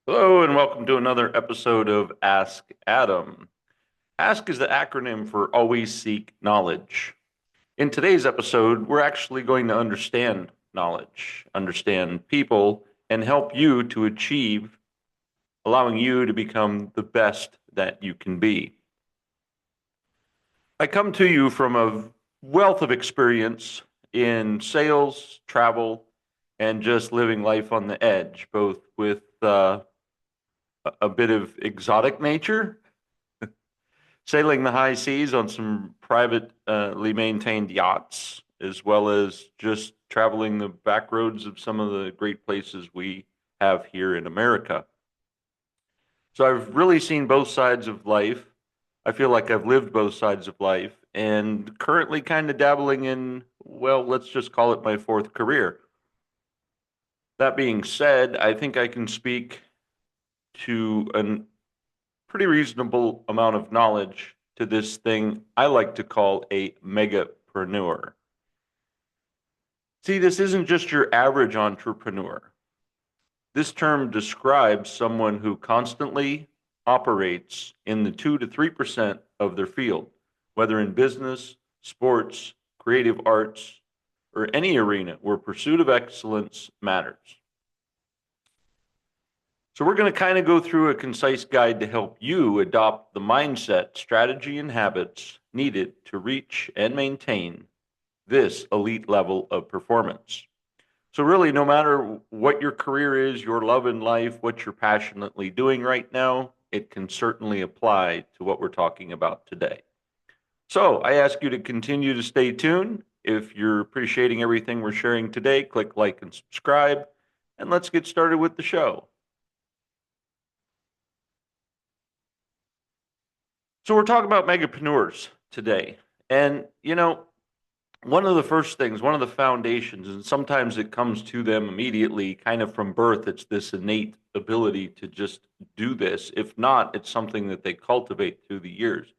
Hello, and welcome to another episode of Ask Adam. Ask is the acronym for Always Seek Knowledge. In today's episode, we're actually going to understand knowledge, understand people, and help you to achieve, allowing you to become the best that you can be. I come to you from a wealth of experience in sales, travel, and just living life on the edge, both with a bit of exotic nature, sailing the high seas on some privately maintained yachts, as well as just traveling the back roads of some of the great places we have here in America. So I've really seen both sides of life. I feel like I've lived both sides of life and currently kind of dabbling in, well, let's just call it my fourth career. That being said, I think I can speak to a pretty reasonable amount of knowledge to this thing I like to call a megapreneur. See, this isn't just your average entrepreneur. This term describes someone who constantly operates in the 2 to 3% of their field, whether in business, sports, creative arts, or any arena where pursuit of excellence matters. So, we're going to kind of go through a concise guide to help you adopt the mindset, strategy, and habits needed to reach and maintain this elite level of performance. So, really, no matter what your career is, your love in life, what you're passionately doing right now, it can certainly apply to what we're talking about today. So, I ask you to continue to stay tuned. If you're appreciating everything we're sharing today, click like and subscribe, and let's get started with the show. So we're talking about megapreneurs today. And, one of the first things, one of the foundations, and sometimes it comes to them immediately, kind of from birth, it's this innate ability to just do this. If not, it's something that they cultivate through the years.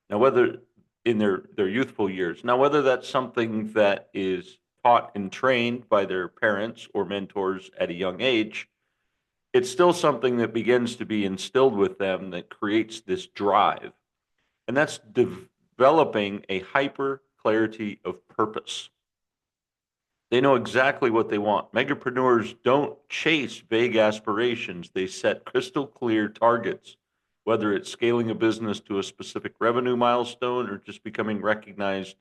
Now, whether in their youthful years, now, whether that's something that is taught and trained by their parents or mentors at a young age, it's still something that begins to be instilled with them that creates this drive, and that's developing a hyper clarity of purpose. They know exactly what they want. Megapreneurs don't chase vague aspirations, they set crystal clear targets, whether it's scaling a business to a specific revenue milestone or just becoming recognized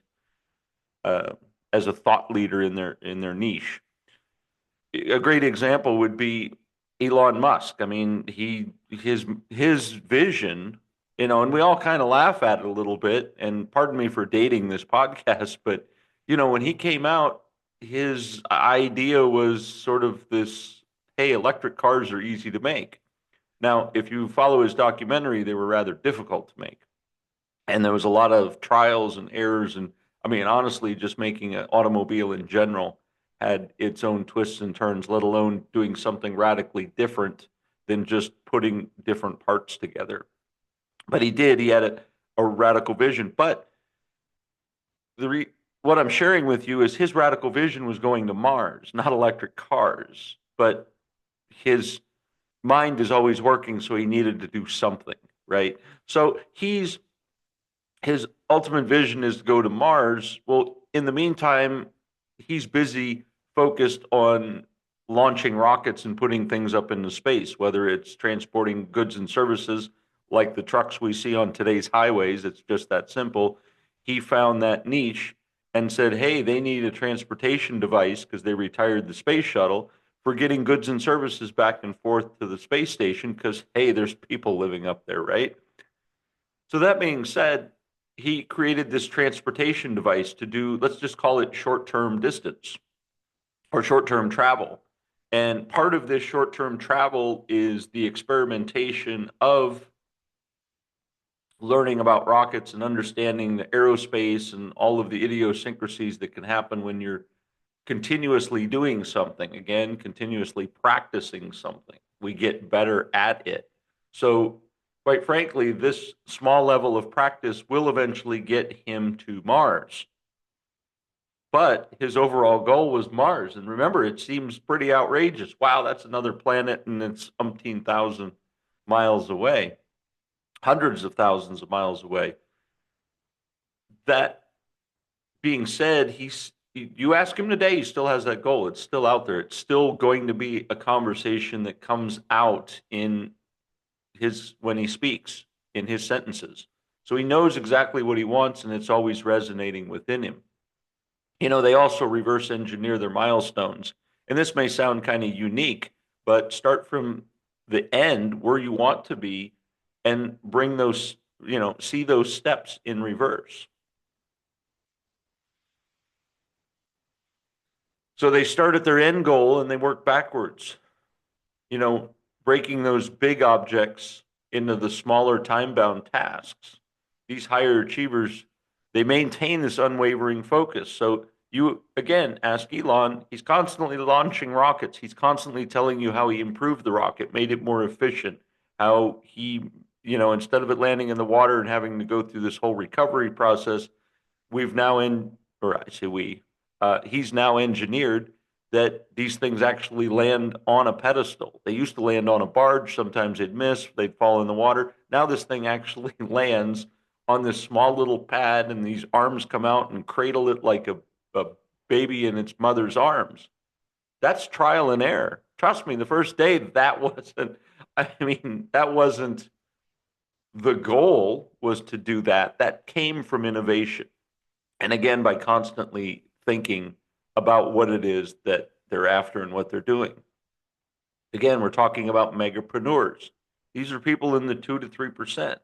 uh, as a thought leader in their niche. A great example would be Elon Musk. I mean, his vision, and we all kind of laugh at it a little bit. And pardon me for dating this podcast, but when he came out, his idea was sort of this: hey, electric cars are easy to make. Now, if you follow his documentary, they were rather difficult to make, and there was a lot of trials and errors. And I mean, honestly, just making an automobile in general had its own twists and turns, let alone doing something radically different than just putting different parts together. But he had a radical vision. But the what I'm sharing with you is his radical vision was going to Mars, not electric cars. But his mind is always working, so he needed to do something, right? So his ultimate vision is to go to Mars. Well, in the meantime, he's busy focused on launching rockets and putting things up into space, whether it's transporting goods and services like the trucks we see on today's highways. It's just that simple. He found that niche and said, hey, they need a transportation device because they retired the space shuttle for getting goods and services back and forth to the space station because, hey, there's people living up there, right? So that being said, he created this transportation device to do, let's just call it short-term distance or short-term travel. And part of this short-term travel is the experimentation of learning about rockets and understanding the aerospace and all of the idiosyncrasies that can happen when you're continuously doing something, again, continuously practicing something. We get better at it. So, quite frankly, this small level of practice will eventually get him to Mars. but his overall goal was Mars. And remember, it seems pretty outrageous. Wow, that's another planet and it's umpteen thousand miles away, hundreds of thousands of miles away. That being said, you ask him today, he still has that goal. It's still out there. It's still going to be a conversation that comes out in his when he speaks, in his sentences. So he knows exactly what he wants, and it's always resonating within him. They also reverse engineer their milestones. And this may sound kind of unique, but start from the end where you want to be and bring those, see those steps in reverse. So they start at their end goal and they work backwards, you know, breaking those big objects into the smaller time bound tasks. These higher achievers, they maintain this unwavering focus. So you again ask Elon, he's constantly launching rockets. He's constantly telling you how he improved the rocket, made it more efficient, how he, instead of it landing in the water and having to go through this whole recovery process, we've now or I say he's now engineered that these things actually land on a pedestal. They used to land on a barge. Sometimes they'd miss, they'd fall in the water. Now this thing actually lands on this small little pad, and these arms come out and cradle it like a baby in its mother's arms. That's trial and error. Trust me, the first day that wasn't the goal was to do that. That came from innovation. And again, by constantly thinking about what it is that they're after and what they're doing. Again, we're talking about megapreneurs. These are people in the 2 to 3%.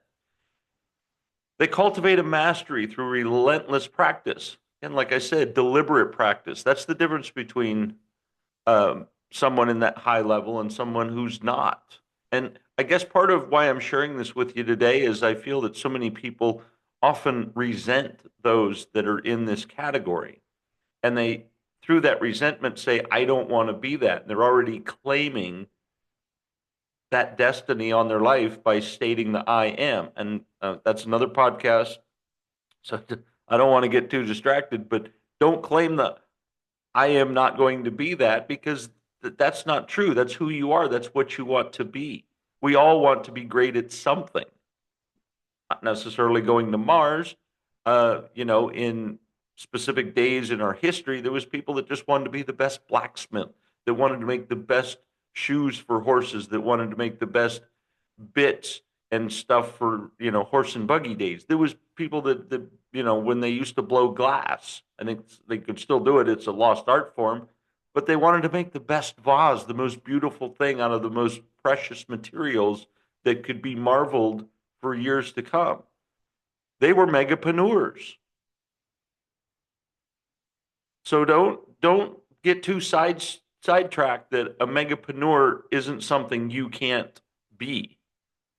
They cultivate a mastery through relentless practice. And like I said, deliberate practice. That's the difference between someone in that high level and someone who's not. And I guess part of why I'm sharing this with you today is I feel that so many people often resent those that are in this category. And they, through that resentment, say, I don't want to be that. And they're already claiming that destiny on their life by stating the I am. And that's another podcast. So I don't want to get too distracted, but don't claim that I am not going to be that, because that's not true. That's who you are. That's what you want to be. We all want to be great at something, not necessarily going to Mars. In specific days in our history, there was people that just wanted to be the best blacksmith, that wanted to make the best shoes for horses, that wanted to make the best bits and stuff for, horse and buggy days. There was people that when they used to blow glass, I think they could still do it. It's a lost art form, but they wanted to make the best vase, the most beautiful thing out of the most precious materials that could be marveled for years to come. They were megapreneurs. So don't get too sidetracked that a megapreneur isn't something you can't be,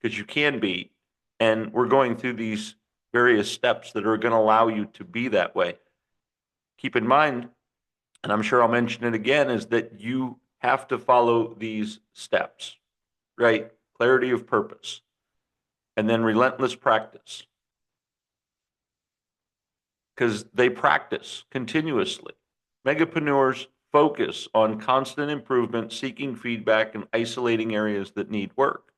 because you can be. And we're going through these various steps that are going to allow you to be that way. Keep in mind, and I'm sure I'll mention it again, is that you have to follow these steps, right? Clarity of purpose, and then relentless practice, because they practice continuously. Megapreneurs focus on constant improvement, seeking feedback, and isolating areas that need work.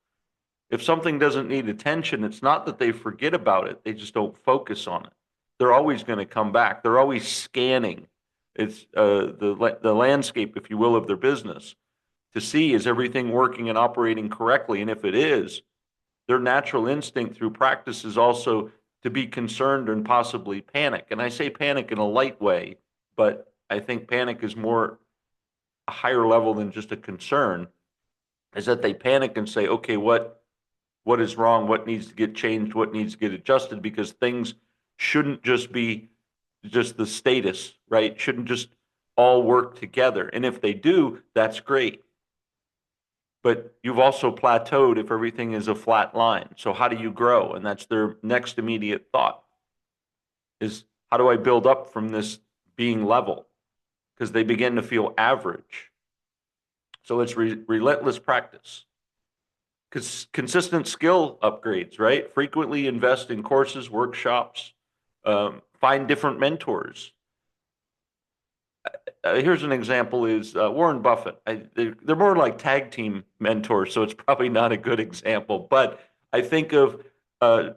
If something doesn't need attention, it's not that they forget about it. They just don't focus on it. They're always going to come back. They're always scanning. It's the landscape, if you will, of their business to see, is everything working and operating correctly? And if it is, their natural instinct through practice is also to be concerned and possibly panic. And I say panic in a light way, but I think panic is more a higher level than just a concern, is that they panic and say, okay, what is wrong? What needs to get changed? What needs to get adjusted? Because things shouldn't just be just the status, right? Shouldn't just all work together. And if they do, that's great. But you've also plateaued if everything is a flat line. So how do you grow? And that's their next immediate thought, is how do I build up from this being level? Because they begin to feel average. So it's relentless practice. Consistent skill upgrades, right? Frequently invest in courses, workshops, find different mentors. here's an example is Warren Buffett. They're more like tag team mentors, so it's probably not a good example. But I think of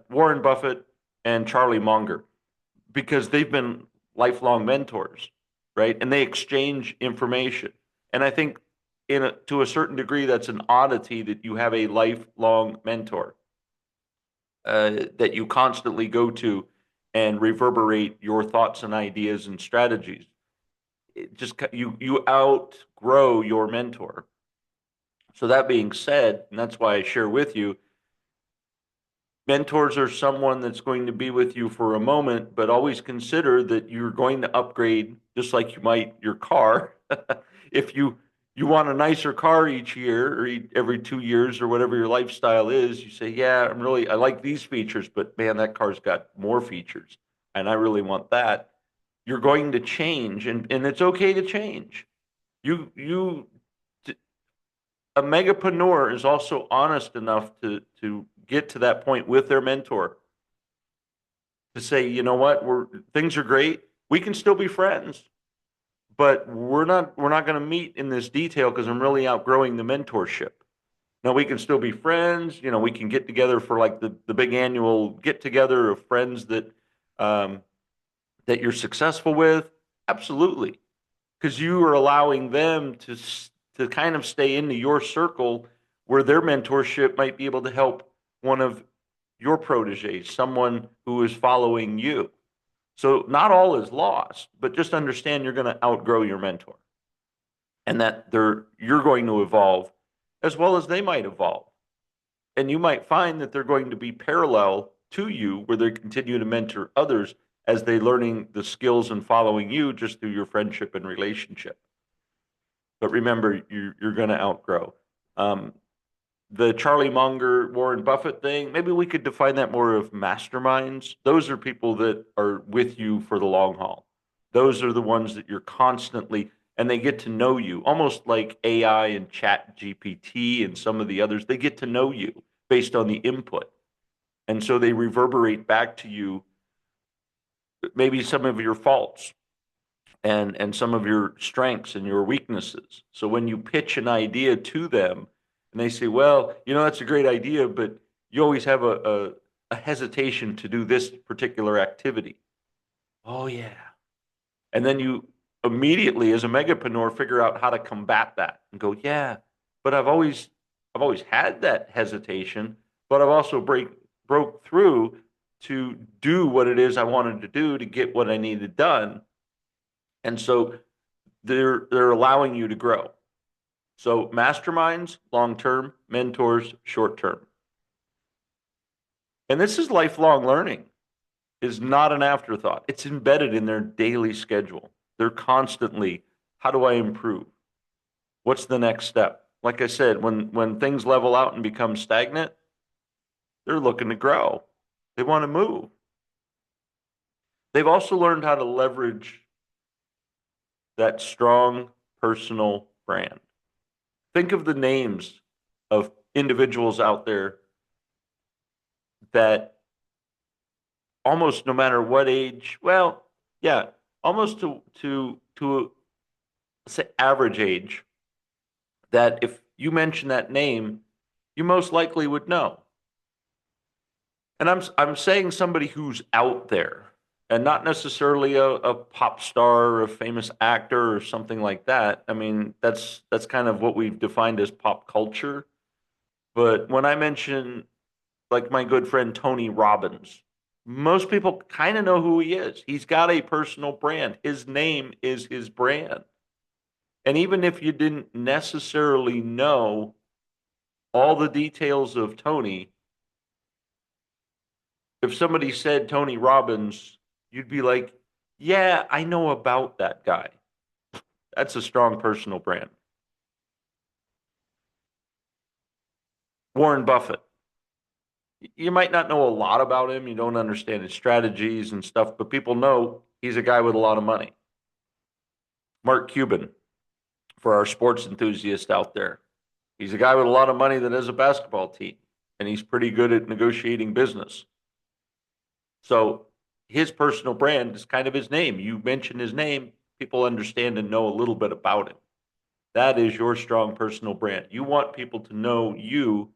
Warren Buffett and Charlie Munger because they've been lifelong mentors, right? And they exchange information. And I think to a certain degree, that's an oddity that you have a lifelong mentor that you constantly go to and reverberate your thoughts and ideas and strategies. It just you outgrow your mentor. So that being said, and that's why I share with you, mentors are someone that's going to be with you for a moment, but always consider that you're going to upgrade just like you might your car. If you want a nicer car each year or every 2 years or whatever your lifestyle is, you say, yeah, I like these features, but man, that car's got more features and I really want that. You're going to change, and it's okay to change. You a megapreneur is also honest enough to get to that point with their mentor to say, you know what, things are great. We can still be friends, but we're not going to meet in this detail because I'm really outgrowing the mentorship. Now we can still be friends. We can get together for like the big annual get together of friends that you're successful with. Absolutely, because you are allowing them to kind of stay into your circle where their mentorship might be able to help one of your proteges, someone who is following you. So not all is lost, but just understand you're going to outgrow your mentor and that you're going to evolve as well as they might evolve. And you might find that they're going to be parallel to you where they continue to mentor others as they learning the skills and following you just through your friendship and relationship. But remember, you're going to outgrow. The Charlie Munger, Warren Buffett thing, maybe we could define that more of masterminds. Those are people that are with you for the long haul. Those are the ones that you're constantly, and they get to know you, almost like AI and Chat GPT and some of the others. They get to know you based on the input. And so they reverberate back to you maybe some of your faults and some of your strengths and your weaknesses. So when you pitch an idea to them and they say, well, that's a great idea, but you always have a hesitation to do this particular activity. Oh, yeah. And then you immediately, as a megapreneur, figure out how to combat that and go, yeah, but I've always had that hesitation, but I've also broke through to do what it is I wanted to do to get what I needed done. And so they're allowing you to grow. So masterminds, long-term, mentors, short-term. And this is lifelong learning. Is not an afterthought. It's embedded in their daily schedule. They're constantly, how do I improve? What's the next step? Like I said, when things level out and become stagnant, they're looking to grow. They want to move. They've also learned how to leverage that strong personal brand. Think of the names of individuals out there that almost no matter what age, well, yeah, almost to say average age, that if you mention that name, you most likely would know. And I'm saying somebody who's out there and not necessarily a pop star or a famous actor or something like that. I mean, that's kind of what we've defined as pop culture. But when I mention like my good friend Tony Robbins, most people kind of know who he is. He's got a personal brand. His name is his brand. And even if you didn't necessarily know all the details of Tony, if somebody said Tony Robbins, you'd be like, yeah, I know about that guy. That's a strong personal brand. Warren Buffett. You might not know a lot about him. You don't understand his strategies and stuff, but people know he's a guy with a lot of money. Mark Cuban, for our sports enthusiasts out there. He's a guy with a lot of money that has a basketball team, and he's pretty good at negotiating business. So his personal brand is kind of his name. You mention his name, people understand and know a little bit about him. That is your strong personal brand. You want people to know you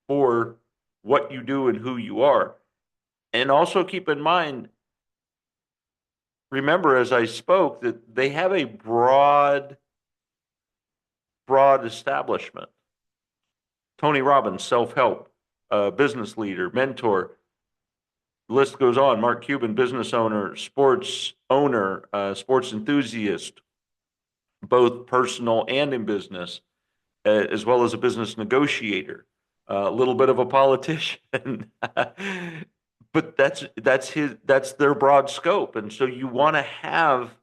for what you do and who you are. And also keep in mind, remember as I spoke, that they have a broad establishment. Tony Robbins, self-help, business leader, mentor. The list goes on. Mark Cuban, business owner, sports enthusiast, both personal and in business, as well as a business negotiator, a little bit of a politician. But that's their broad scope. And so you want to have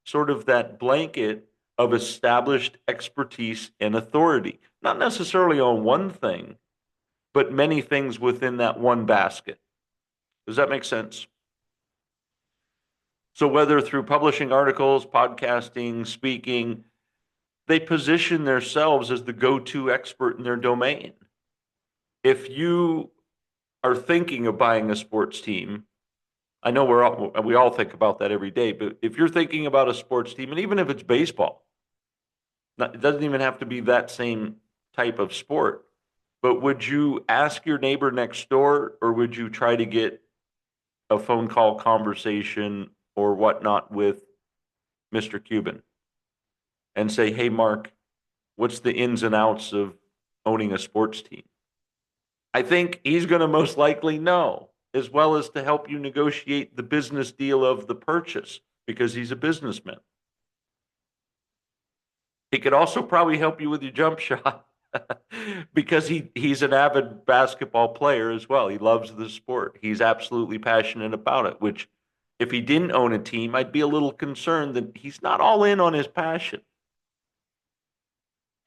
sort of that blanket of established expertise and authority, not necessarily on one thing, but many things within that one basket. Does that make sense? So whether through publishing articles, podcasting, speaking, they position themselves as the go-to expert in their domain. If you are thinking of buying a sports team, I know we all think about that every day, but if you're thinking about a sports team, and even if it's baseball, it doesn't even have to be that same type of sport, but would you ask your neighbor next door, or would you try to get a phone call conversation or whatnot with Mr. Cuban and say, hey, Mark, what's the ins and outs of owning a sports team? I think he's going to most likely know, as well as to help you negotiate the business deal of the purchase, because he's a businessman. He could also probably help you with your jump shot because he's an avid basketball player as well. He loves the sport. He's absolutely passionate about it, which if he didn't own a team, I'd be a little concerned that he's not all in on his passion.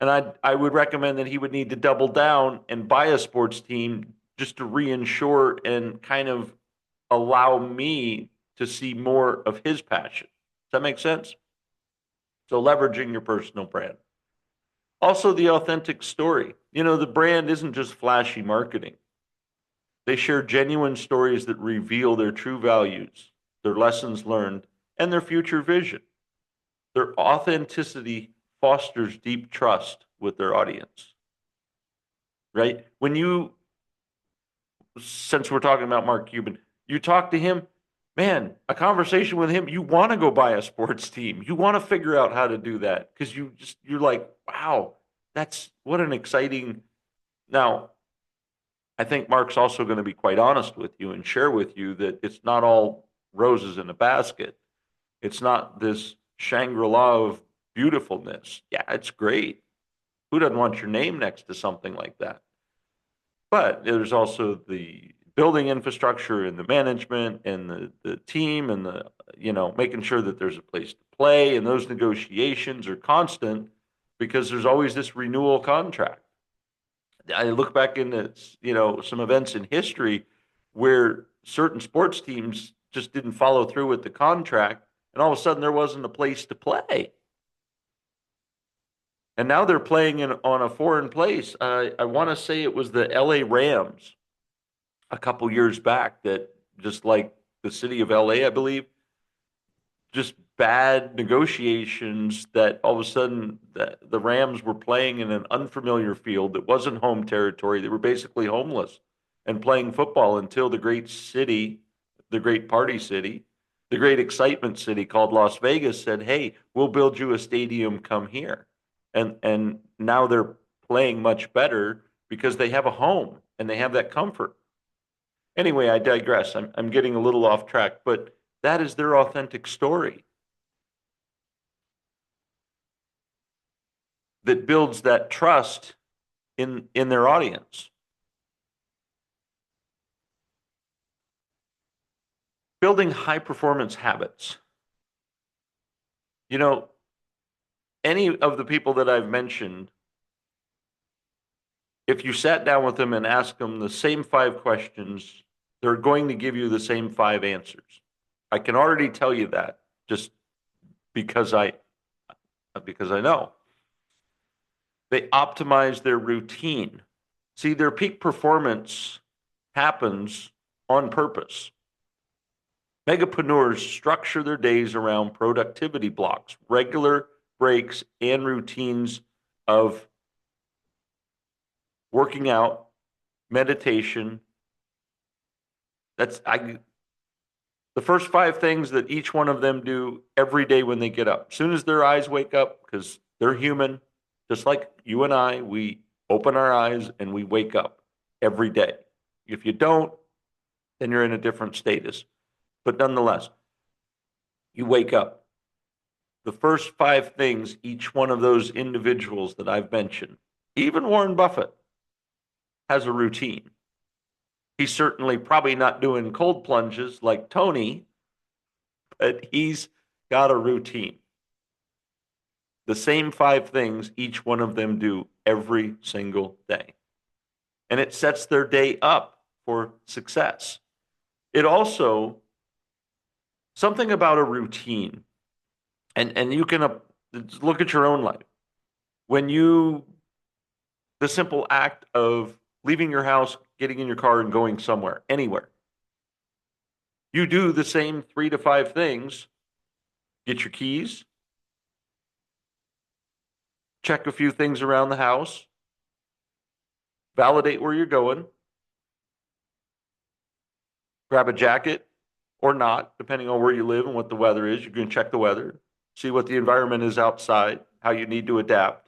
And I would recommend that he would need to double down and buy a sports team just to reinsure and kind of allow me to see more of his passion. Does that make sense? So leveraging your personal brand. Also, the authentic story. You know, the brand isn't just flashy marketing. They share genuine stories that reveal their true values, their lessons learned, and their future vision. Their authenticity fosters deep trust with their audience, right? Since we're talking about Mark Cuban, you talk to him, man, a conversation with him, you want to go buy a sports team. You want to figure out how to do that because you're like, wow, that's what an exciting. Now, I think Mark's also going to be quite honest with you and share with you that it's not all roses in a basket. It's not this Shangri-La of beautifulness. Yeah, it's great. Who doesn't want your name next to something like that? But there's also the building infrastructure and the management and the team and making sure that there's a place to play, and those negotiations are constant because there's always this renewal contract. I look back into some events in history where certain sports teams just didn't follow through with the contract, and all of a sudden there wasn't a place to play. And now they're playing on a foreign place. I want to say it was the LA Rams a couple years back that, just like the city of LA, I believe, just bad negotiations that all of a sudden the Rams were playing in an unfamiliar field that wasn't home territory. They were basically homeless and playing football until the great city, the great party city, the great excitement city called Las Vegas said, hey, we'll build you a stadium, come here. And now they're playing much better because they have a home and they have that comfort. Anyway, I digress. I'm getting a little off track, but that is their authentic story that builds that trust in their audience. Building high performance habits. Any of the people that I've mentioned, if you sat down with them and asked them the same 5 questions, they're going to give you the same 5 answers. I can already tell you that just because I know. They optimize their routine. See, their peak performance happens on purpose. Megapreneurs structure their days around productivity blocks, regular breaks, and routines of working out, meditation. The first 5 things that each one of them do every day when they get up. As soon as their eyes wake up, because they're human, just like you and I, we open our eyes and we wake up every day. If you don't, then you're in a different status. But nonetheless, you wake up. The first 5 things each one of those individuals that I've mentioned, even Warren Buffett, has a routine. He's certainly probably not doing cold plunges like Tony, but he's got a routine. The same 5 things each one of them do every single day. And it sets their day up for success. It also, something about a routine, and you can look at your own life. The simple act of leaving your house, getting in your car, and going somewhere, anywhere. You do the same 3 to 5 things. Get your keys, check a few things around the house, validate where you're going, grab a jacket or not, depending on where you live and what the weather is. You're going to check the weather, see what the environment is outside, how you need to adapt,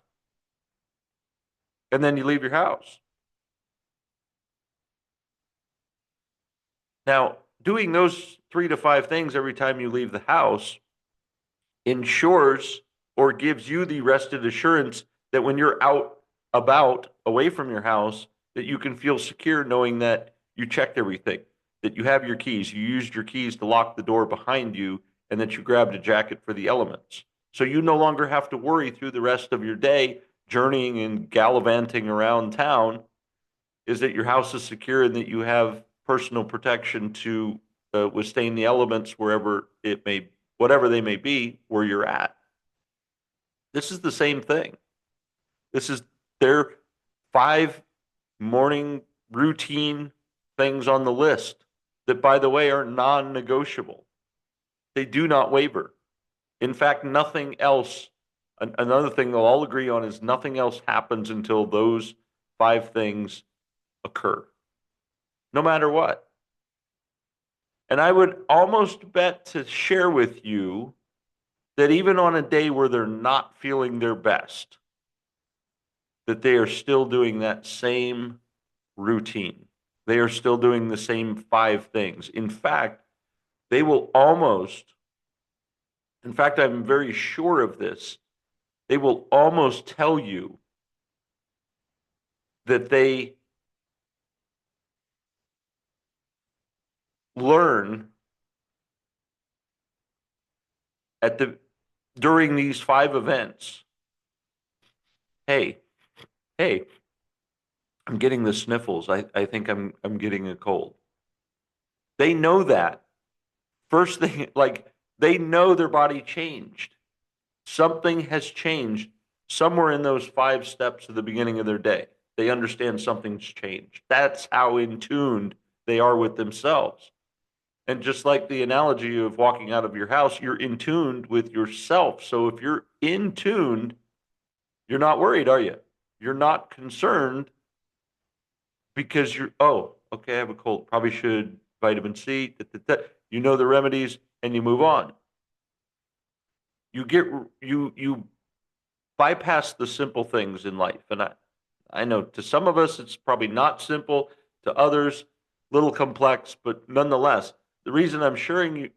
and then you leave your house. Now, doing those 3 to 5 things every time you leave the house ensures or gives you the rested assurance that when you're out about away from your house, that you can feel secure knowing that you checked everything, that you have your keys, you used your keys to lock the door behind you, and that you grabbed a jacket for the elements. So you no longer have to worry through the rest of your day journeying and gallivanting around town, is that your house is secure and that you have personal protection to withstand the elements whatever they may be, where you're at. This is the same thing. This is their 5 morning routine things on the list that, by the way, are non-negotiable. They do not waver. In fact, nothing else, another thing they'll all agree on is nothing else happens until those 5 things occur, no matter what. And I would almost bet to share with you that even on a day where they're not feeling their best, that they are still doing that same routine. They are still doing the same 5 things. In fact, I'm very sure of this, they will almost tell you that they learn during these 5 events, hey, I'm getting the sniffles. I think I'm getting a cold. They know that. First thing, like, they know their body changed. Something has changed somewhere in those 5 steps at the beginning of their day. They understand something's changed. That's how in tuned they are with themselves. And just like the analogy of walking out of your house, you're in tuned with yourself. So if you're in tuned, you're not worried, are you? You're not concerned because oh, okay, I have a cold. Probably should vitamin C. You know the remedies and you move on. You bypass the simple things in life. And I know to some of us it's probably not simple, to others little complex, but nonetheless, the reason I'm sharing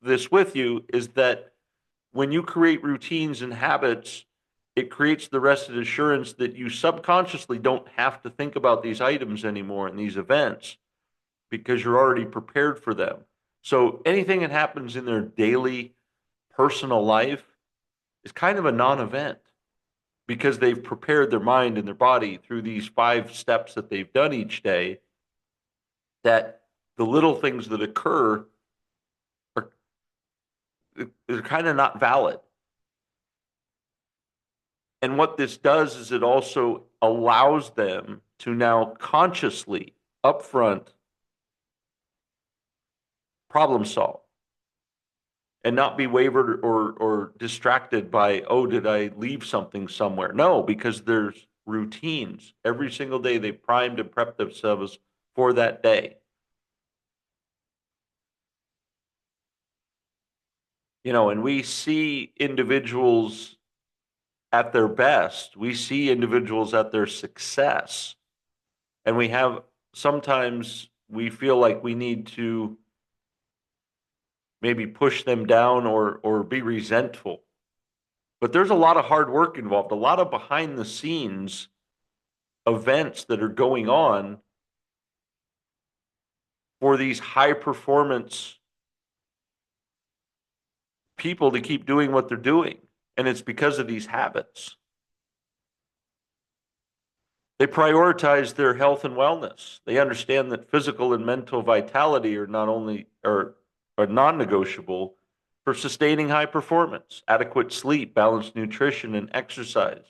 this with you is that when you create routines and habits, it creates the rested assurance that you subconsciously don't have to think about these items anymore in these events because you're already prepared for them. So anything that happens in their daily personal life is kind of a non-event because they've prepared their mind and their body through these 5 steps that they've done each day, that the little things that occur are kind of not valid. And what this does is it also allows them to now consciously, upfront, problem solve. and not be wavered or distracted by, oh, did I leave something somewhere? No, because there's routines. Every single day they primed and prepped themselves for that day. And we see individuals at their best. We see individuals at their success. And sometimes we feel like we need to maybe push them down or be resentful. But there's a lot of hard work involved, a lot of behind the scenes events that are going on for these high performance people to keep doing what they're doing. And it's because of these habits. They prioritize their health and wellness. They understand that physical and mental vitality are not only are non-negotiable for sustaining high performance, adequate sleep, balanced nutrition, and exercise.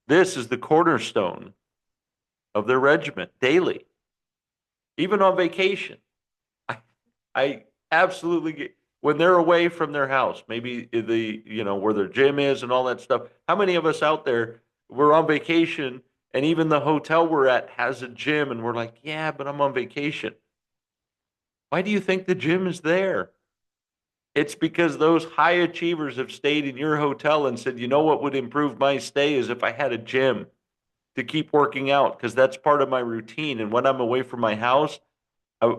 This is the cornerstone of their regimen daily, even on vacation. I absolutely get when they're away from their house, maybe where their gym is and all that stuff. How many of us out there, we're on vacation and even the hotel we're at has a gym and we're like, yeah, but I'm on vacation. Why do you think the gym is there? It's because those high achievers have stayed in your hotel and said, you know what would improve my stay is if I had a gym to keep working out because that's part of my routine. And when I'm away from my house,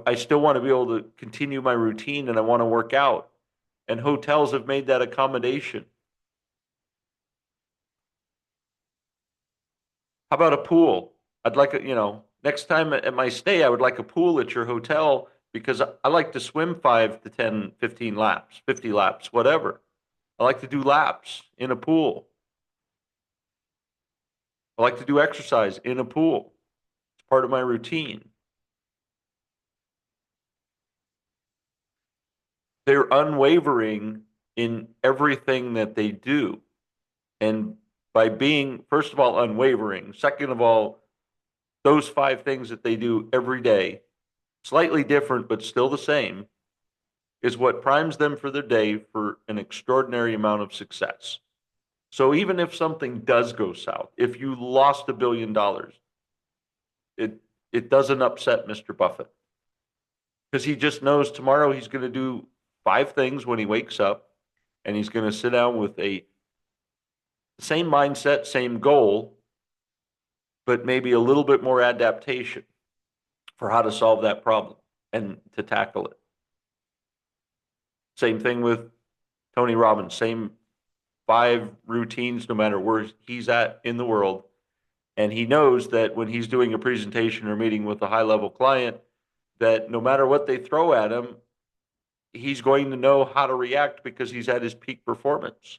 I still want to be able to continue my routine and I want to work out. And hotels have made that accommodation. How about a pool? I'd like next time at my stay, I would like a pool at your hotel because I like to swim 5 to 10, 15 laps, 50 laps, whatever. I like to do laps in a pool. I like to do exercise in a pool. It's part of my routine. They're unwavering in everything that they do. And by being, first of all, unwavering, second of all, those 5 things that they do every day, slightly different, but still the same, is what primes them for their day for an extraordinary amount of success. So even if something does go south, if you lost $1 billion, it doesn't upset Mr. Buffett because he just knows tomorrow he's going to do 5 things when he wakes up and he's going to sit down with a same mindset, same goal, but maybe a little bit more adaptation for how to solve that problem and to tackle it. Same thing with Tony Robbins, same 5 routines, no matter where he's at in the world. And he knows that when he's doing a presentation or meeting with a high level client, that no matter what they throw at him, he's going to know how to react because he's at his peak performance.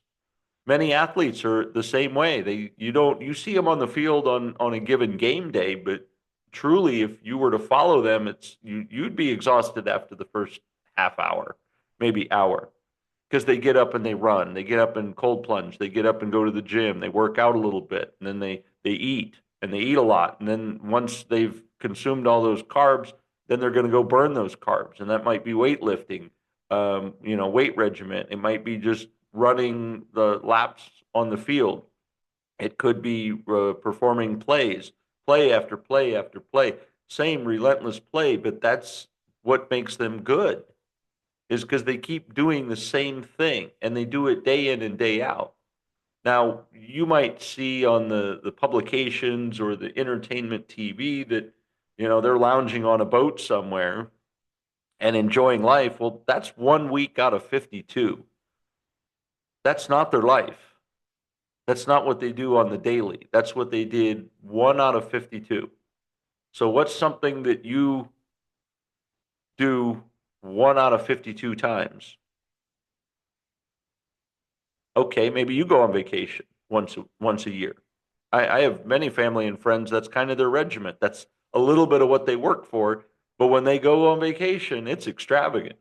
Many athletes are the same way. You see them on the field on a given game day, but truly, if you were to follow them, you'd be exhausted after the first half hour, maybe hour, because they get up and they run, they get up and cold plunge, they get up and go to the gym, they work out a little bit, and then they eat and they eat a lot, and then once they've consumed all those carbs, then they're going to go burn those carbs, and that might be weightlifting, weight regimen. It might be just running the laps on the field. It could be performing plays, play after play after play, same relentless play, but that's what makes them good is because they keep doing the same thing and they do it day in and day out. Now, you might see on the publications or the entertainment TV that, they're lounging on a boat somewhere and enjoying life. Well, that's 1 week out of 52. That's not their life. That's not what they do on the daily. That's what they did 1 out of 52. So what's something that you do 1 out of 52 times? Okay, maybe you go on vacation once a year. I have many family and friends, that's kind of their regiment. That's a little bit of what they work for, but when they go on vacation, it's extravagant.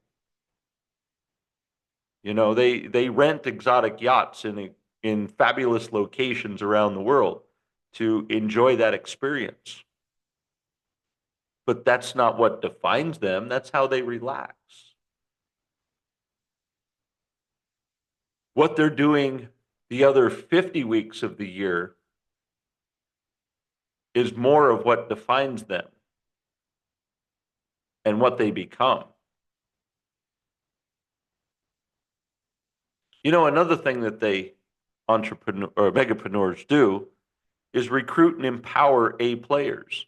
They rent exotic yachts in fabulous locations around the world to enjoy that experience. but that's not what defines them. That's how they relax. What they're doing the other 50 weeks of the year is more of what defines them and what they become. Another thing that entrepreneur or megapreneurs do is recruit and empower A players.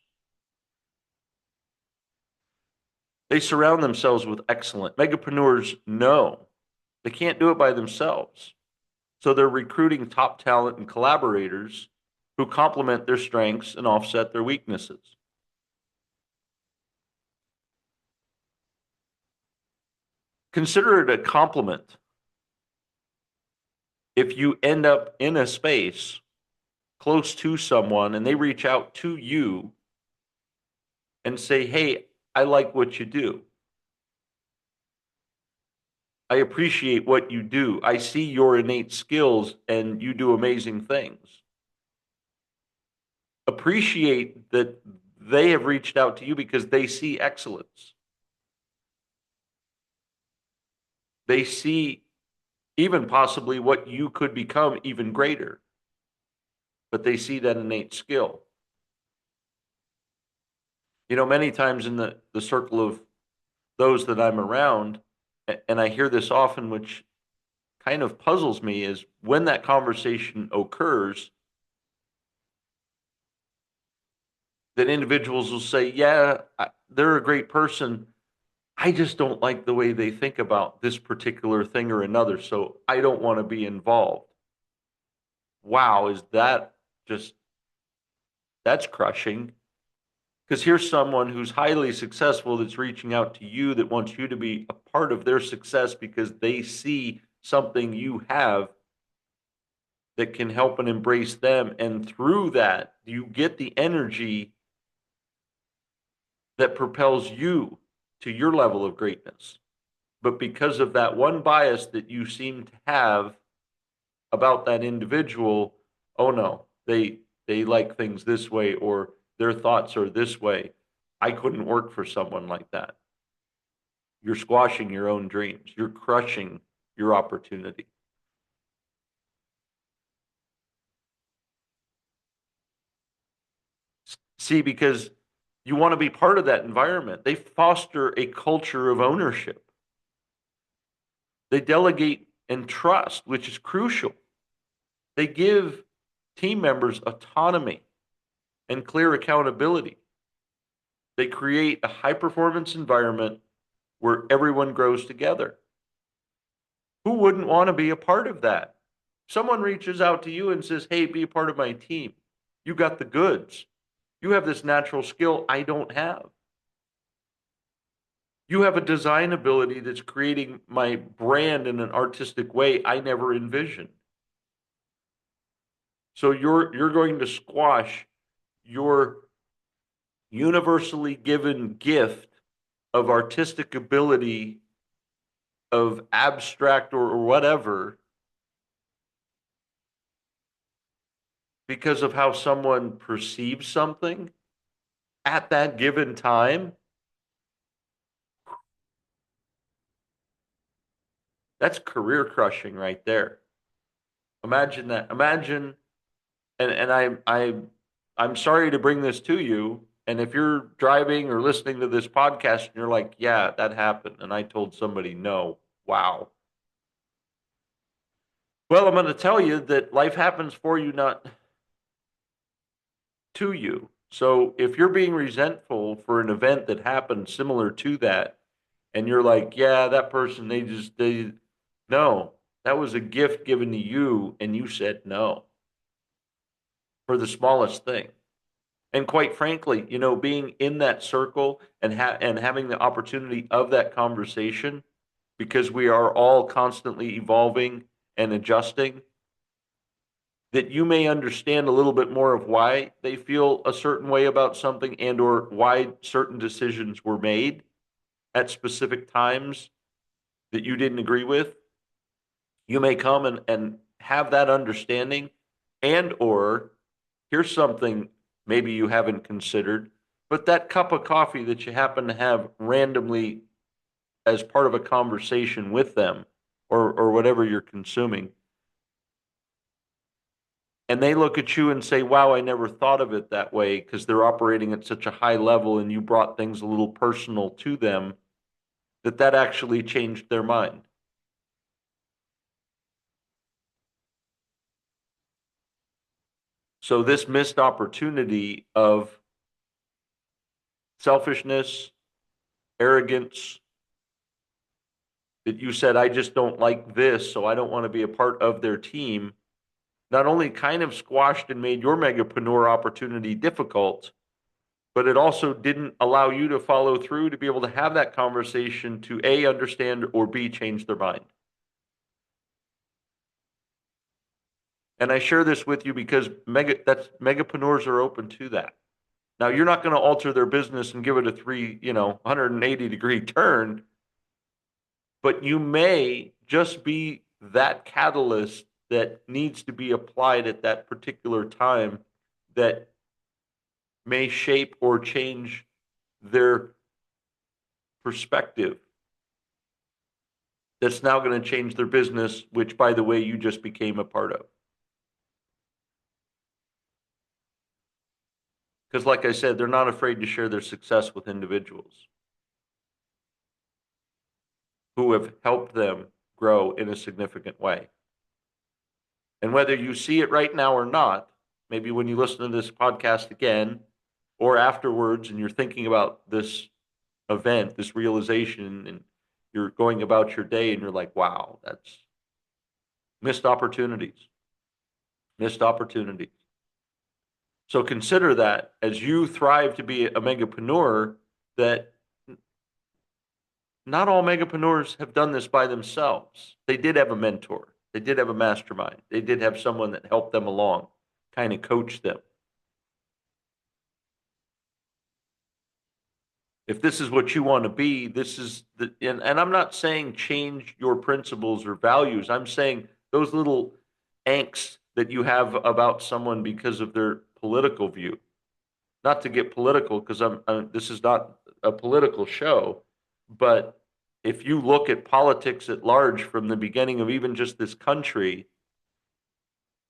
They surround themselves with excellent. Megapreneurs know they can't do it by themselves. So they're recruiting top talent and collaborators who complement their strengths and offset their weaknesses. Consider it a compliment if you end up in a space close to someone and they reach out to you and say, hey, I like what you do. I appreciate what you do. I see your innate skills and you do amazing things. Appreciate that they have reached out to you because they see excellence. They see even possibly what you could become even greater, but they see that innate skill. Many times in the circle of those that I'm around, and I hear this often, which kind of puzzles me, is when that conversation occurs, that individuals will say, yeah, they're a great person. I just don't like the way they think about this particular thing or another, so I don't want to be involved. Wow, is that that's crushing. Because here's someone who's highly successful that's reaching out to you, that wants you to be a part of their success because they see something you have that can help and embrace them. And through that, you get the energy that propels you to your level of greatness. But because of that one bias that you seem to have about that individual, oh no, they like things this way, or their thoughts are this way. I couldn't work for someone like that. You're squashing your own dreams. You're crushing your opportunity. See, because you want to be part of that environment. They foster a culture of ownership. They delegate and trust, which is crucial. They give team members autonomy and clear accountability. They create a high performance environment where everyone grows together. Who wouldn't want to be a part of that? Someone reaches out to you and says, hey, be a part of my team. You got the goods. You have this natural skill I don't have. You have a design ability that's creating my brand in an artistic way I never envisioned. So you're going to squash your universally given gift of artistic ability, of abstract or whatever, because of how someone perceives something at that given time. That's career crushing right there. Imagine that. Imagine, I'm sorry to bring this to you. And if you're driving or listening to this podcast and you're like, yeah, that happened, and I told somebody no, wow. Well, I'm going to tell you that life happens for you, not to you. So if you're being resentful for an event that happened similar to that, and you're like, yeah, that person, no, that was a gift given to you, and you said no for the smallest thing. And quite frankly, being in that circle and having the opportunity of that conversation, because we are all constantly evolving and adjusting, that you may understand a little bit more of why they feel a certain way about something, and or why certain decisions were made at specific times that you didn't agree with. You may come and have that understanding, and or here's something maybe you haven't considered, But that cup of coffee that you happen to have randomly as part of a conversation with them, or whatever you're consuming, and they look at you and say, wow, I never thought of it that way, because they're operating at such a high level and you brought things a little personal to them, that actually changed their mind. So this missed opportunity of selfishness, arrogance, that you said, I just don't like this, so I don't want to be a part of their team, not only kind of squashed and made your megapreneur opportunity difficult, but it also didn't allow you to follow through to be able to have that conversation to A, understand, or B, change their mind. And I share this with you because megapreneurs are open to that. Now, you're not going to alter their business and give it a 180-degree turn, but you may just be that catalyst that needs to be applied at that particular time that may shape or change their perspective. That's now going to change their business, which, by the way, you just became a part of. Because, like I said, they're not afraid to share their success with individuals who have helped them grow in a significant way. And whether you see it right now or not, maybe when you listen to this podcast again or afterwards and you're thinking about this event, this realization, and you're going about your day and you're like, wow, that's missed opportunities. Missed opportunities. So consider that as you thrive to be a megapreneur, that not all megapreneurs have done this by themselves. They did have a mentor. They did have a mastermind. They did have someone that helped them along, kind of coached them. If this is what you want to be, this is and I'm not saying change your principles or values. I'm saying those little angst that you have about someone because of their political view. Not to get political, because this is not a political show, but if you look at politics at large from the beginning of even just this country,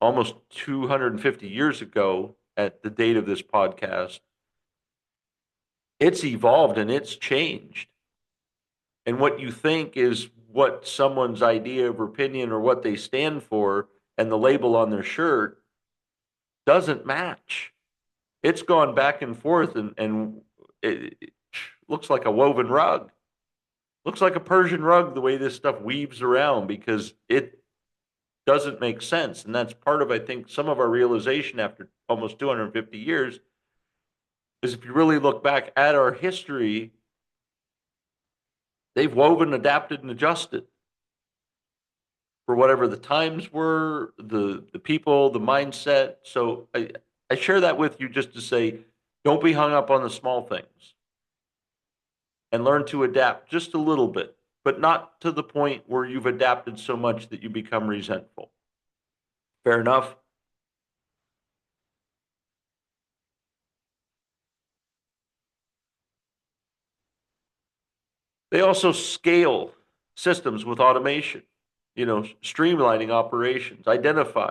almost 250 years ago at the date of this podcast, it's evolved and it's changed. And what you think is what someone's idea of opinion or what they stand for and the label on their shirt doesn't match. It's gone back and forth, and it looks like a woven rug. Looks like a Persian rug the way this stuff weaves around, because it doesn't make sense. And that's part of, I think, some of our realization after almost 250 years is, if you really look back at our history, they've woven, adapted, and adjusted for whatever the times were, the people, the mindset. So I share that with you just to say, don't be hung up on the small things and learn to adapt just a little bit, but not to the point where you've adapted so much that you become resentful. Fair enough? They also scale systems with automation, streamlining operations, identify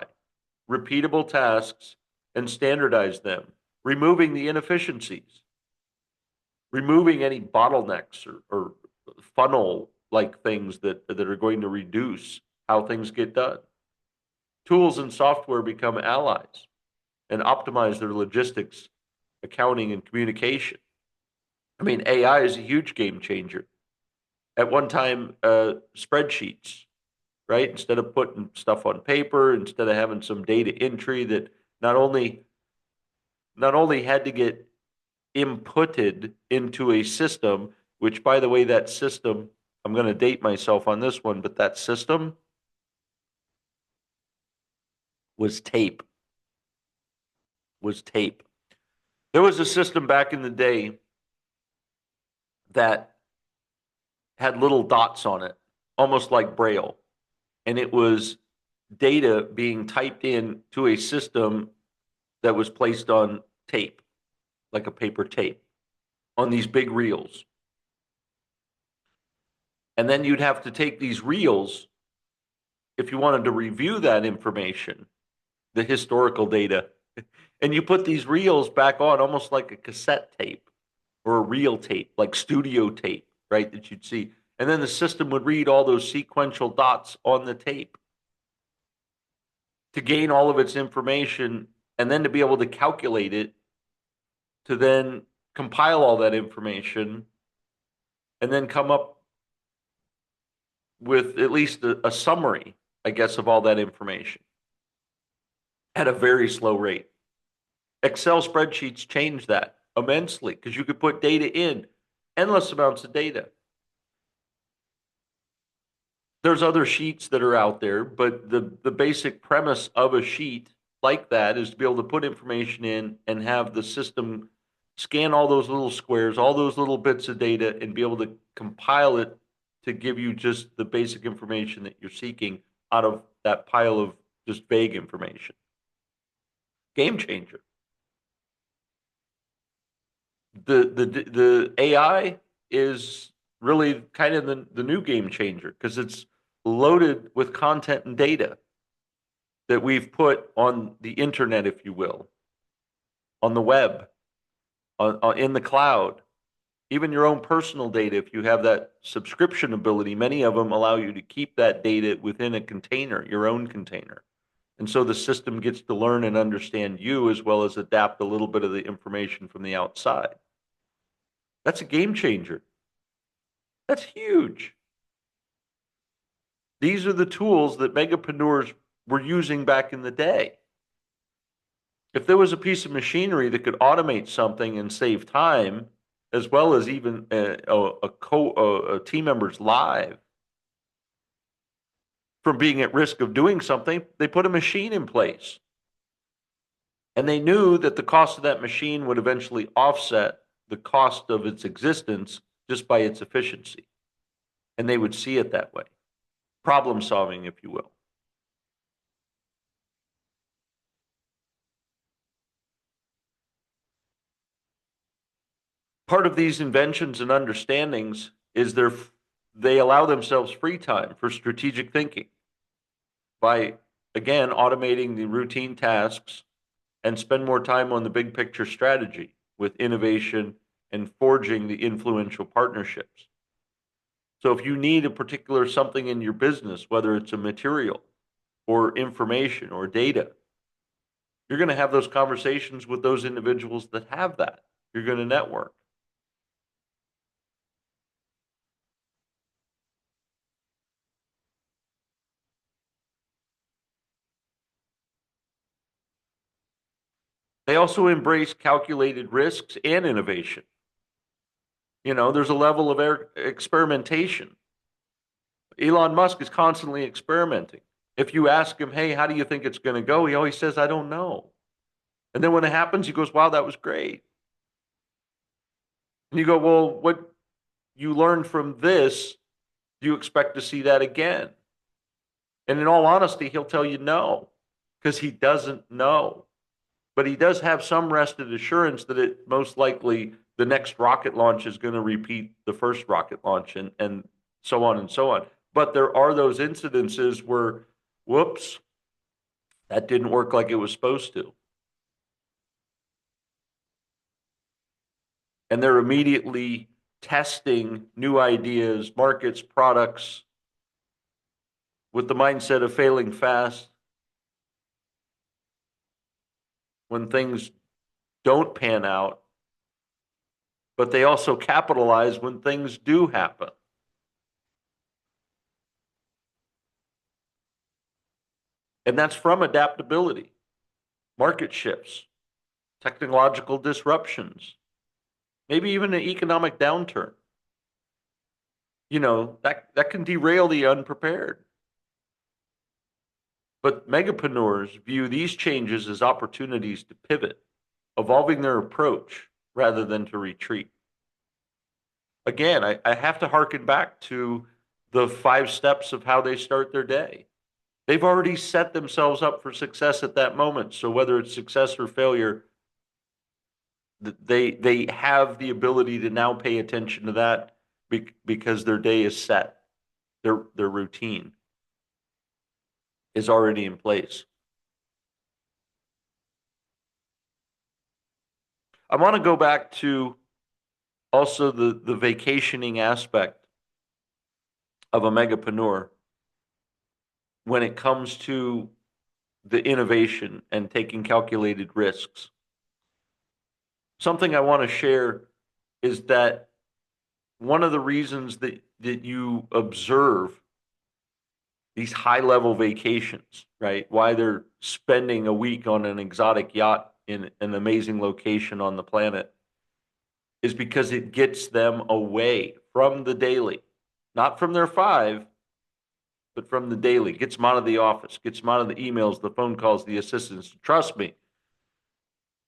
repeatable tasks and standardize them, removing the inefficiencies, removing any bottlenecks or funnel like things that are going to reduce how things get done. Tools and software become allies and optimize their logistics, accounting, and communication. I mean, AI is a huge game changer. At one time, spreadsheets, right? Instead of putting stuff on paper, instead of having some data entry that not only had to get inputted into a system, which, by the way, that system, I'm going to date myself on this one, but that system was tape. There was a system back in the day that had little dots on it, almost like Braille. And it was data being typed in to a system that was placed on tape, like a paper tape. on these big reels. And then you'd have to take these reels, if you wanted to review that information, the historical data, and you put these reels back on almost like a cassette tape or a reel tape, like studio tape, right? That you'd see. And then the system would read all those sequential dots on the tape to gain all of its information and then to be able to calculate it, to then compile all that information and then come up with at least a summary, I guess, of all that information at a very slow rate. Excel spreadsheets changed that immensely because you could put data in, endless amounts of data. There's other sheets that are out there, but the basic premise of a sheet like that is to be able to put information in and have the system scan all those little squares, all those little bits of data, and be able to compile it to give you just the basic information that you're seeking out of that pile of just vague information. Game changer. The AI is really kind of the new game changer because it's loaded with content and data that we've put on the internet, if you will, on the web, in the cloud, even your own personal data. If you have that subscription ability, many of them allow you to keep that data within a container, your own container. And so the system gets to learn and understand you as well as adapt a little bit of the information from the outside. That's a game changer. That's huge. These are the tools that megapreneurs were using back in the day. If there was a piece of machinery that could automate something and save time, as well as even a team member's life from being at risk of doing something, they put a machine in place. And they knew that the cost of that machine would eventually offset the cost of its existence just by its efficiency. And they would see it that way. Problem solving, if you will. Part of these inventions and understandings is they allow themselves free time for strategic thinking by, again, automating the routine tasks and spend more time on the big picture strategy with innovation and forging the influential partnerships. So if you need a particular something in your business, whether it's a material or information or data, you're going to have those conversations with those individuals that have that. You're going to network. They also embrace calculated risks and innovation. You know, there's a level of experimentation. Elon Musk is constantly experimenting. If you ask him, hey, how do you think it's going to go? He always says, I don't know. And then when it happens, he goes, wow, that was great. And you go, well, what you learned from this, do you expect to see that again? And in all honesty, he'll tell you no, because he doesn't know. But he does have some rested assurance that it most likely the next rocket launch is going to repeat the first rocket launch and so on and so on. But there are those incidences where, whoops, that didn't work like it was supposed to. And they're immediately testing new ideas, markets, products with the mindset of failing fast when things don't pan out, but they also capitalize when things do happen. And that's from adaptability, market shifts, technological disruptions, maybe even an economic downturn. You know, that can derail the unprepared. But megapreneurs view these changes as opportunities to pivot, evolving their approach rather than to retreat. Again, I have to harken back to the 5 steps of how they start their day. They've already set themselves up for success at that moment. So whether it's success or failure, They have the ability to now pay attention to that because their day is set. Their routine is already in place. I want to go back to also the vacationing aspect of a megapreneur when it comes to the innovation and taking calculated risks. Something I want to share is that one of the reasons that you observe these high level vacations, right? Why they're spending a week on an exotic yacht in an amazing location on the planet is because it gets them away from the daily, not from their five, but from the daily, gets them out of the office, gets them out of the emails, the phone calls, the assistants. Trust me,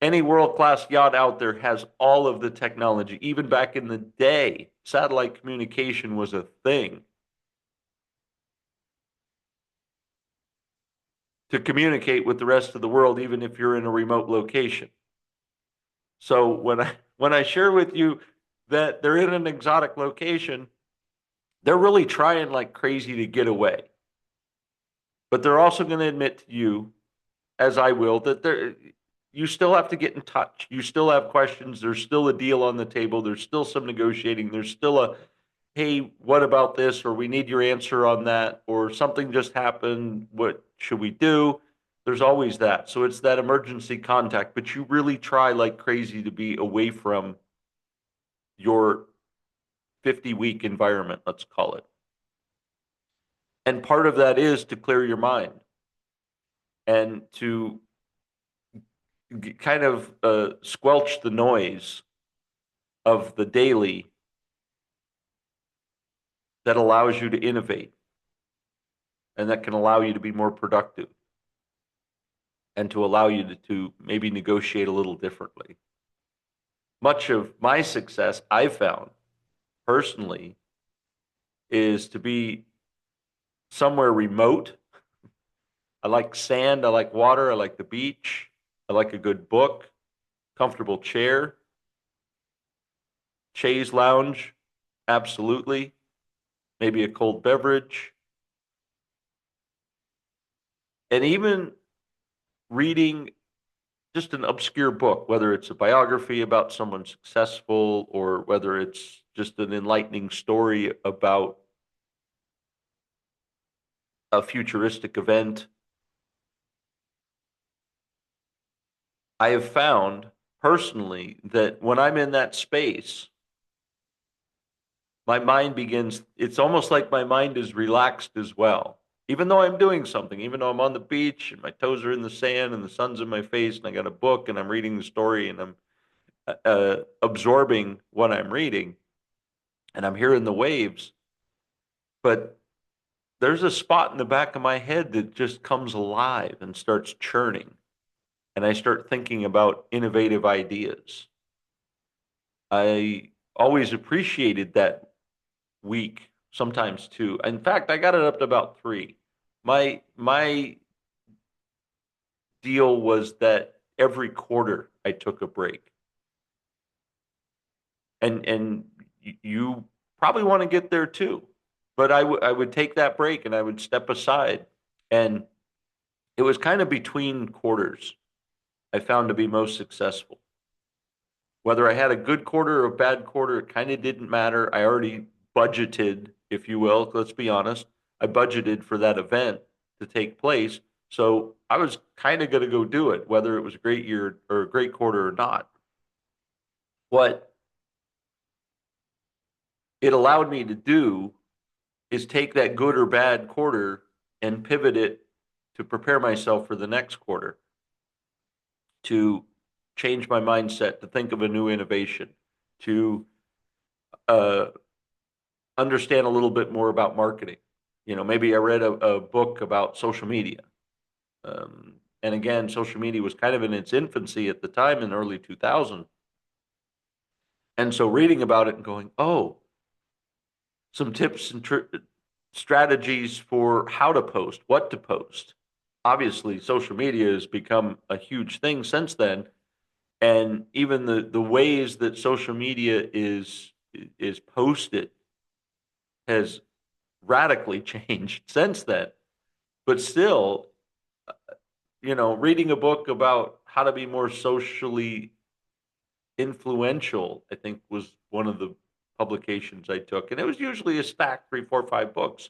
any world-class yacht out there has all of the technology. Even back in the day, satellite communication was a thing to communicate with the rest of the world, even if you're in a remote location. So when I share with you that they're in an exotic location, they're really trying like crazy to get away. But they're also going to admit to you, as I will, that you still have to get in touch. You still have questions. There's still a deal on the table. There's still some negotiating. There's still a, hey, what about this? Or we need your answer on that. Or something just happened. What should we do? There's always that. So it's that emergency contact. But you really try like crazy to be away from your 50-week environment, let's call it. And part of that is to clear your mind and to kind of squelch the noise of the daily that allows you to innovate and that can allow you to be more productive and to allow you to maybe negotiate a little differently. Much of my success, I've found personally, is to be somewhere remote. I like sand, I like water, I like the beach, I like a good book, comfortable chair, chaise lounge, absolutely, maybe a cold beverage, and even reading just an obscure book, whether it's a biography about someone successful or whether it's just an enlightening story about a futuristic event. I have found personally that when I'm in that space, my mind begins, it's almost like my mind is relaxed as well. Even though I'm doing something, even though I'm on the beach and my toes are in the sand and the sun's in my face and I got a book and I'm reading the story and I'm absorbing what I'm reading and I'm hearing the waves, but there's a spot in the back of my head that just comes alive and starts churning. And I start thinking about innovative ideas. I always appreciated that week, sometimes two. In fact, I got it up to about three. My deal was that every quarter I took a break. And you probably want to get there too. But I would take that break and I would step aside. And it was kind of between quarters I found to be most successful. Whether I had a good quarter or a bad quarter, it kind of didn't matter. I already budgeted, if you will, let's be honest. I budgeted for that event to take place. So I was kind of going to go do it, whether it was a great year or a great quarter or not. What it allowed me to do is take that good or bad quarter and pivot it to prepare myself for the next quarter, to change my mindset, to think of a new innovation, to uh, understand a little bit more about marketing. You know, maybe I read a book about social media. And again, social media was kind of in its infancy at the time in early 2000. And so reading about it and going, oh, some tips and strategies for how to post, what to post. Obviously, social media has become a huge thing since then. And even the ways that social media is posted has radically changed since then. But still, reading a book about how to be more socially influential, I think was one of the publications I took. And it was usually a stack, three, four, five books.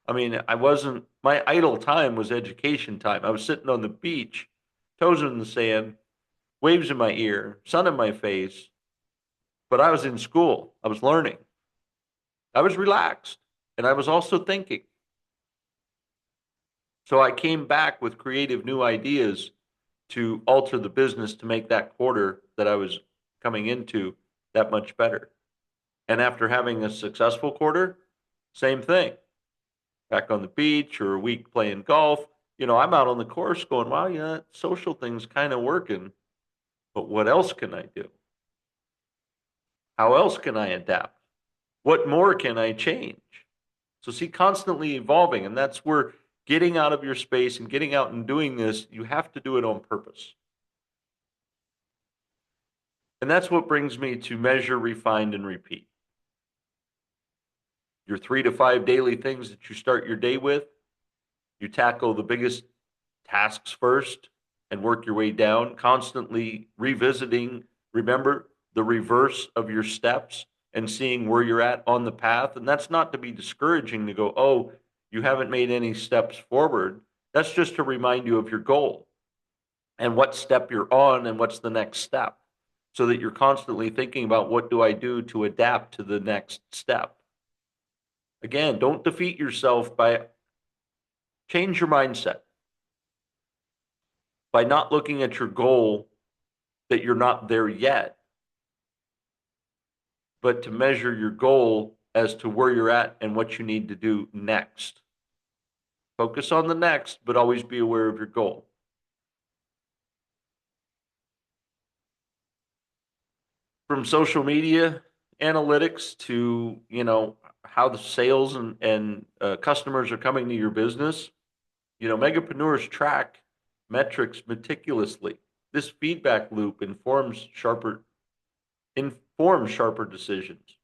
I mean, I wasn't, my idle time was education time. I was sitting on the beach, toes in the sand, waves in my ear, sun in my face, but I was in school. I was learning. I was relaxed, and I was also thinking. So I came back with creative new ideas to alter the business to make that quarter that I was coming into that much better. And after having a successful quarter, same thing. Back on the beach or a week playing golf, I'm out on the course going, wow, yeah, that social thing's kind of working, but what else can I do? How else can I adapt? What more can I change? So see, constantly evolving. And that's where getting out of your space and getting out and doing this, you have to do it on purpose. And that's what brings me to measure, refine, and repeat. Your 3 to 5 daily things that you start your day with, you tackle the biggest tasks first and work your way down, constantly revisiting, remember the reverse of your steps and seeing where you're at on the path. And that's not to be discouraging to go, oh, you haven't made any steps forward. That's just to remind you of your goal and what step you're on and what's the next step so that you're constantly thinking about what do I do to adapt to the next step. Again, don't defeat yourself by change your mindset by not looking at your goal that you're not there yet, but to measure your goal as to where you're at and what you need to do next. Focus on the next, but always be aware of your goal. From social media analytics to, how the sales and customers are coming to your business, megapreneurs track metrics meticulously. This feedback loop informs sharper decisions,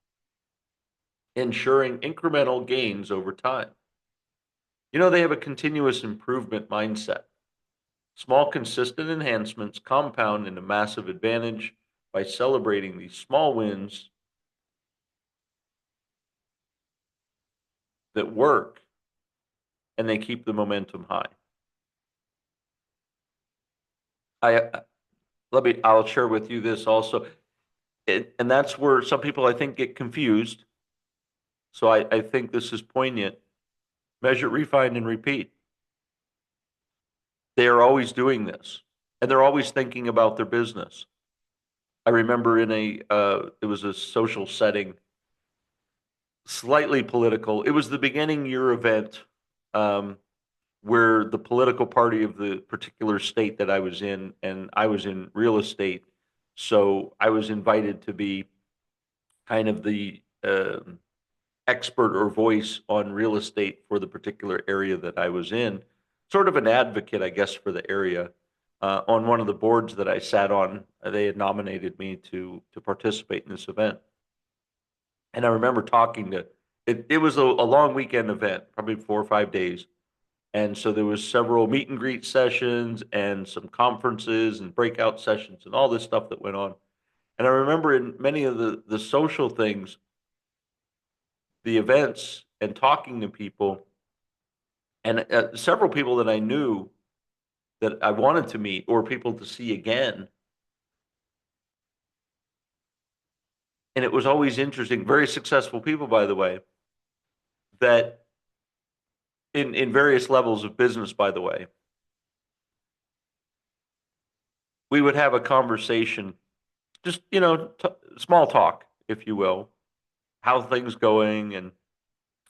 ensuring incremental gains over time. They have a continuous improvement mindset. Small, consistent enhancements compound into massive advantage by celebrating these small wins that work and they keep the momentum high. I'll share with you this also. And that's where some people I think get confused. So I think this is poignant. Measure, refine, and repeat. They are always doing this, and they're always thinking about their business. I remember it was a social setting, slightly political. It was the beginning year event where the political party of the particular state that I was in, and I was in real estate. So I was invited to be kind of the expert or voice on real estate for the particular area that I was in, sort of an advocate, I guess, for the area. On one of the boards that I sat on, they had nominated me to participate in this event. And I remember talking to it. It was a long weekend event, probably 4 or 5 days. And so there was several meet and greet sessions and some conferences and breakout sessions and all this stuff that went on. And I remember in many of the social things, the events and talking to people and several people that I knew that I wanted to meet or people to see again. And it was always interesting, very successful people, by the way, that in various levels of business, by the way, we would have a conversation, just, small talk, if you will, how things going and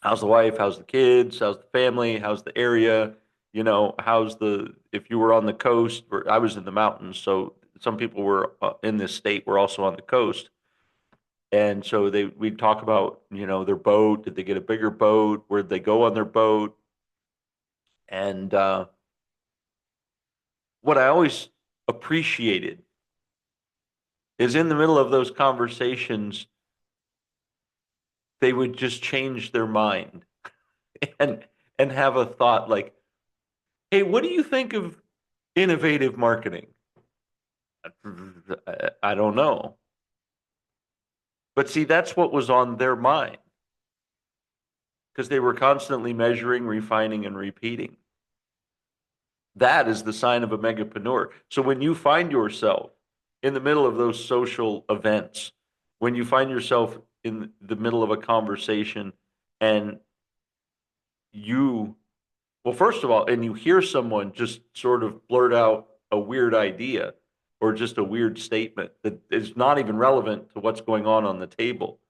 how's the wife, how's the kids, how's the family, how's the area, if you were on the coast, or I was in the mountains, so some people were in this state were also on the coast. And so we'd talk about, their boat. Did they get a bigger boat? Where'd they go on their boat? And what I always appreciated is in the middle of those conversations, they would just change their mind and have a thought like, "Hey, what do you think of innovative marketing?" I don't know. But see, that's what was on their mind because they were constantly measuring, refining, and repeating. That is the sign of a megapreneur. So when you find yourself in the middle of those social events, when you find yourself in the middle of a conversation and you, well, first of all, and you hear someone just sort of blurt out a weird idea or just a weird statement that is not even relevant to what's going on the table,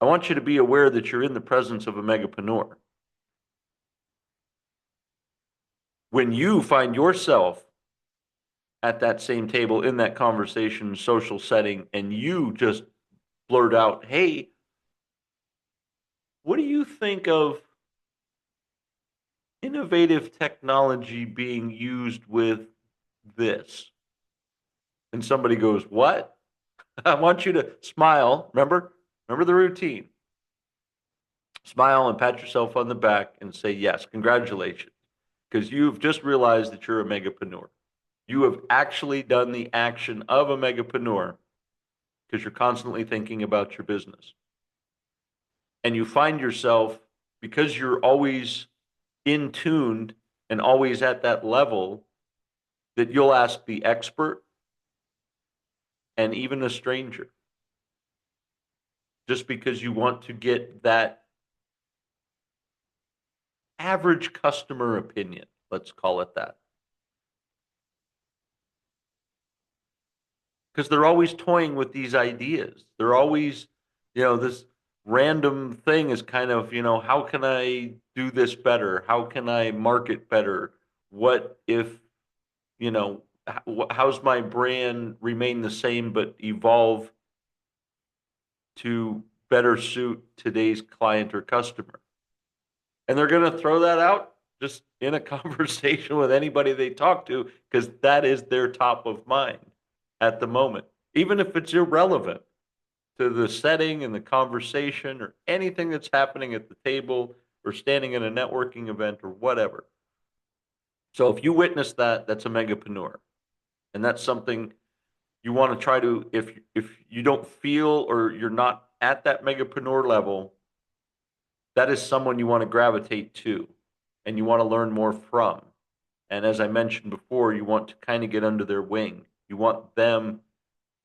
I want you to be aware that you're in the presence of a megapreneur. When you find yourself at that same table in that conversation, social setting, and you just blurt out, "Hey, what do you think of innovative technology being used with this?" And somebody goes, "What?" I want you to smile. Remember the routine. Smile and pat yourself on the back and say, "Yes, congratulations," because you've just realized that you're a megapreneur. You have actually done the action of a megapreneur because you're constantly thinking about your business. And you find yourself, because you're always in tuned and always at that level, that you'll ask the expert and even a stranger just because you want to get that average customer opinion. Let's call it that. Because they're always toying with these ideas. They're always, this random thing is kind of, how can I do this better? How can I market better? What if, how's my brand remain the same but evolve to better suit today's client or customer? And they're going to throw that out just in a conversation with anybody they talk to because that is their top of mind at the moment, even if it's irrelevant to the setting and the conversation or anything that's happening at the table or standing in a networking event or whatever. So if you witness that, that's a megapreneur. And that's something you want to try to, if you don't feel or you're not at that megapreneur level, that is someone you want to gravitate to and you want to learn more from. And as I mentioned before, you want to kind of get under their wing. You want them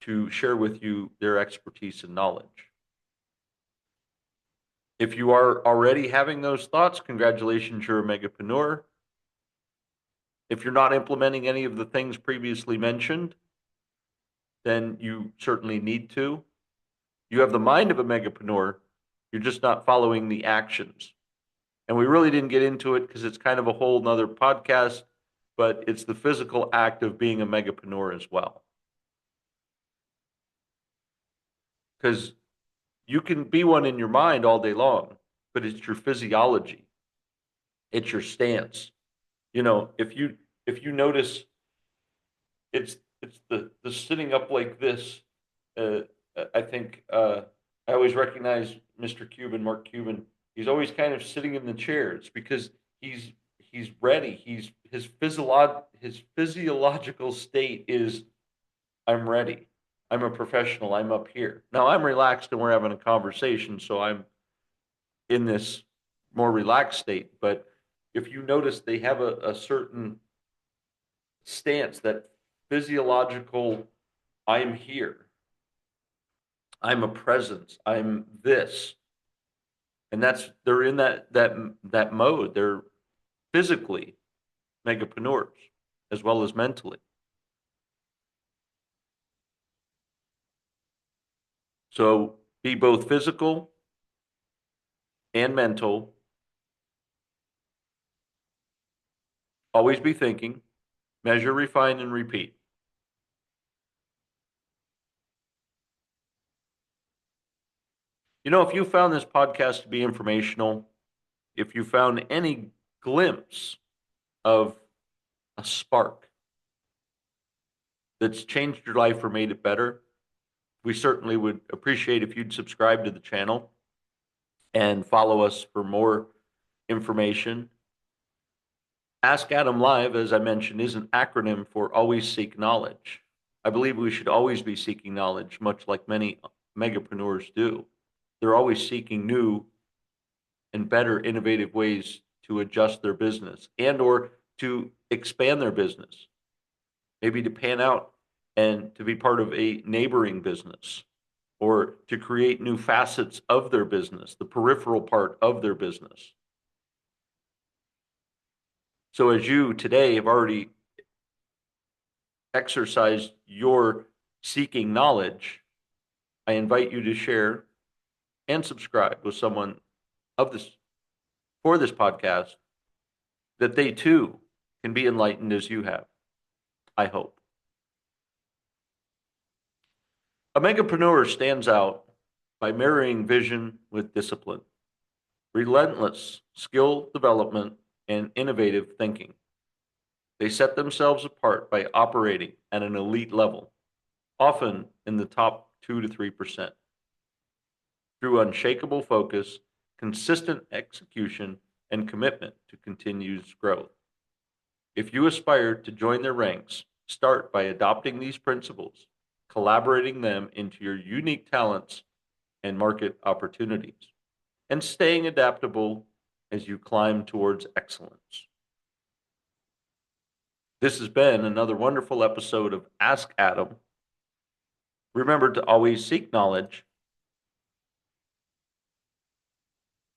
to share with you their expertise and knowledge. If you are already having those thoughts, congratulations, you're a megapreneur. If you're not implementing any of the things previously mentioned, then you certainly need to. You have the mind of a megapreneur, you're just not following the actions. And we really didn't get into it because it's kind of a whole nother podcast, but it's the physical act of being a megapreneur as well. Because you can be one in your mind all day long, but it's your physiology, it's your stance. If you notice, it's the sitting up like this. Uh, I think I always recognize Mr. Cuban, Mark Cuban. He's always kind of sitting in the chair. It's because he's ready. His physiological state is, I'm ready. I'm a professional. I'm up here. Now I'm relaxed and we're having a conversation, so I'm in this more relaxed state. But if you notice, they have a certain stance, that physiological, I'm here. I'm a presence. I'm this. And they're in that mode. They're physically megapreneurs as well as mentally. So be both physical and mental. Always be thinking, measure, refine, and repeat. If you found this podcast to be informational, if you found any glimpse of a spark, that's changed your life or made it better, we certainly would appreciate if you'd subscribe to the channel and follow us for more information. Ask Adam Live, as I mentioned, is an acronym for Always Seek Knowledge. I believe we should always be seeking knowledge, much like many megapreneurs do. They're always seeking new and better innovative ways to adjust their business and or to expand their business, maybe to pan out and to be part of a neighboring business, or to create new facets of their business, the peripheral part of their business. So as you today have already exercised your seeking knowledge, I invite you to share and subscribe with someone of this for this podcast, that they too can be enlightened as you have, I hope. A megapreneur stands out by marrying vision with discipline, relentless skill development, and innovative thinking. They set themselves apart by operating at an elite level, often in the top 2 to 3%, through unshakable focus, consistent execution, and commitment to continuous growth. If you aspire to join their ranks, start by adopting these principles, collaborating them into your unique talents and market opportunities, and staying adaptable as you climb towards excellence. This has been another wonderful episode of Ask Adam. Remember to always seek knowledge,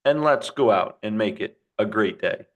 and let's go out and make it a great day.